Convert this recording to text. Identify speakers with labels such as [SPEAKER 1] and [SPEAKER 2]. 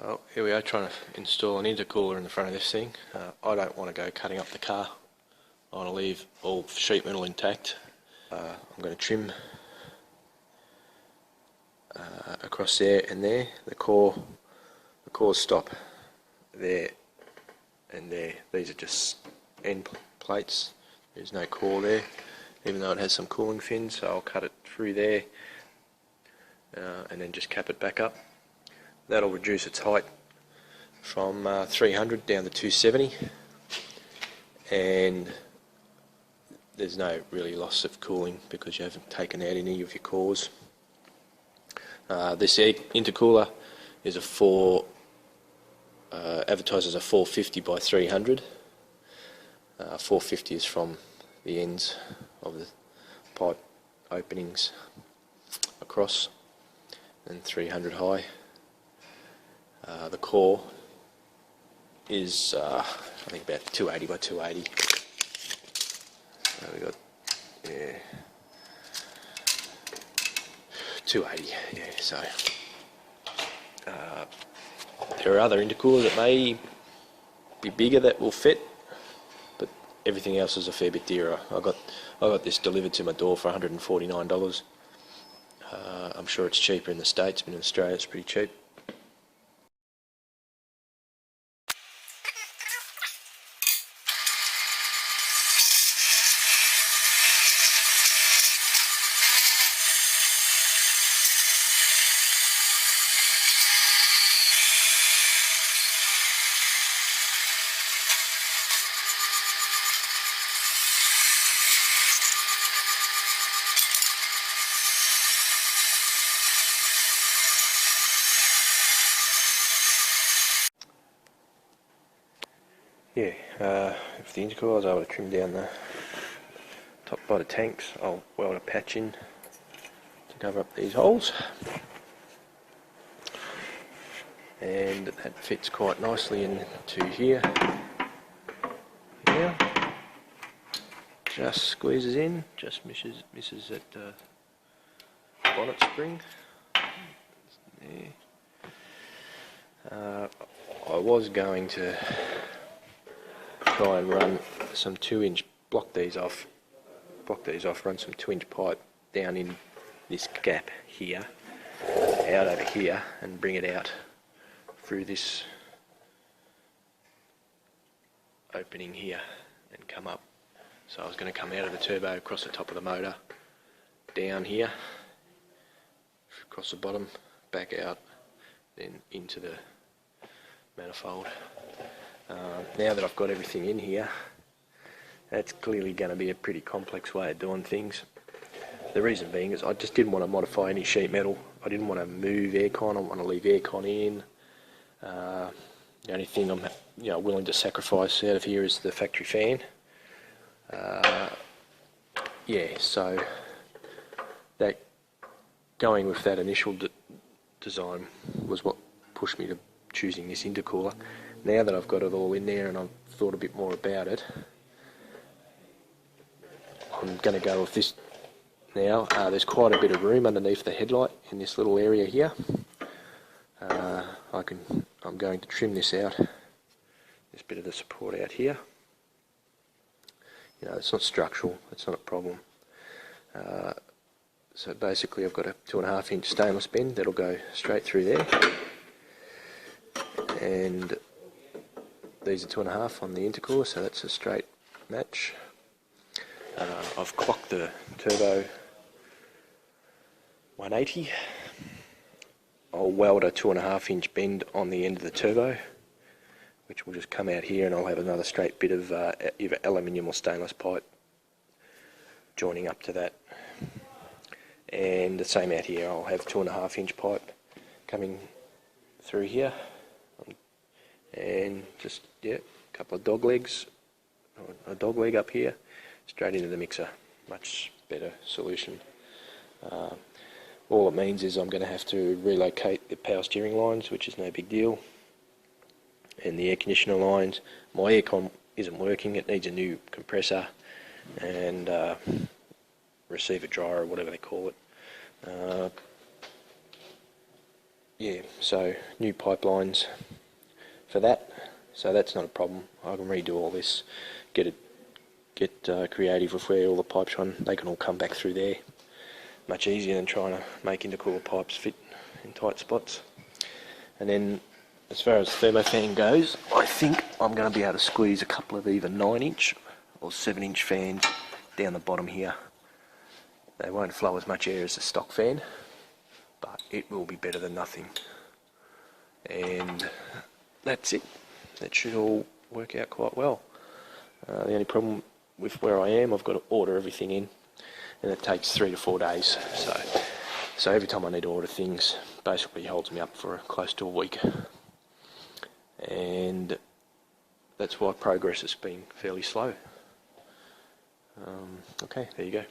[SPEAKER 1] Well, here we are trying to install an intercooler in the front of this thing. I don't want to go cutting up the car. I want to leave all sheet metal intact. I'm going to trim across there and there. The cores stop there and there. These are just end plates. There's no core there, even though it has some cooling fins. So I'll cut it through there and then just cap it back up. That'll reduce its height from 300 down to 270, and there's no really loss of cooling because you haven't taken out any of your cores. This intercooler is advertised as a 450 by 300. 450 is from the ends of the pipe openings across, and 300 high. The core is I think about 280 by 280. So we got 280. Yeah. So there are other intercoolers that may be bigger that will fit, but everything else is a fair bit dearer. I got this delivered to my door for $149. I'm sure it's cheaper in the States, but in Australia it's pretty cheap. Yeah, if the intercooler, I was able to trim down the top part of tanks, I'll weld a patch in to cover up these holes, and that fits quite nicely into here. Now, just squeezes in, just misses that bonnet spring. There. I was going to try and run some 2-inch, block these off, run some 2-inch pipe down in this gap here, out over here, and bring it out through this opening here and come up. So I was going to come out of the turbo, across the top of the motor, down here, across the bottom, back out, then into the manifold. Now that I've got everything in here, that's clearly going to be a pretty complex way of doing things. The reason being is I just didn't want to modify any sheet metal. I didn't want to move aircon. I want to leave aircon in. The only thing I'm willing to sacrifice out of here is the factory fan. Yeah, so that going with that initial design was what pushed me to choosing this intercooler. Now that I've got it all in there and I've thought a bit more about it, I'm going to go with this now. There's quite a bit of room underneath the headlight in this little area here. I'm going to trim this out, this bit of the support out here. It's not structural, it's not a problem. So basically I've got a 2.5-inch stainless bend that'll go straight through there, and these are 2.5 on the intercooler, so that's a straight match. I've clocked the turbo 180. I'll weld a 2.5-inch bend on the end of the turbo, which will just come out here, and I'll have another straight bit of either aluminium or stainless pipe joining up to that. And the same out here, I'll have 2.5-inch pipe coming through here, and just a couple of dog legs, or a dog leg up here, straight into the mixer. Much better solution. All it means is I'm going to have to relocate the power steering lines, which is no big deal, and the air conditioner lines. My aircon isn't working, it needs a new compressor and receiver dryer, or whatever they call it. yeah, so new pipelines for that, so that's not a problem. I can redo all this, get creative with where all the pipes run. They can all come back through there. Much easier than trying to make intercooler pipes fit in tight spots. And then as far as thermofan goes, I think I'm going to be able to squeeze a couple of either 9-inch or 7-inch fans down the bottom here. They won't flow as much air as a stock fan, but it will be better than nothing. And that's it. That should all work out quite well. The only problem with where I am, I've got to order everything in, and it takes 3 to 4 days. So every time I need to order things, basically holds me up for close to a week. And that's why progress has been fairly slow. Okay, there you go.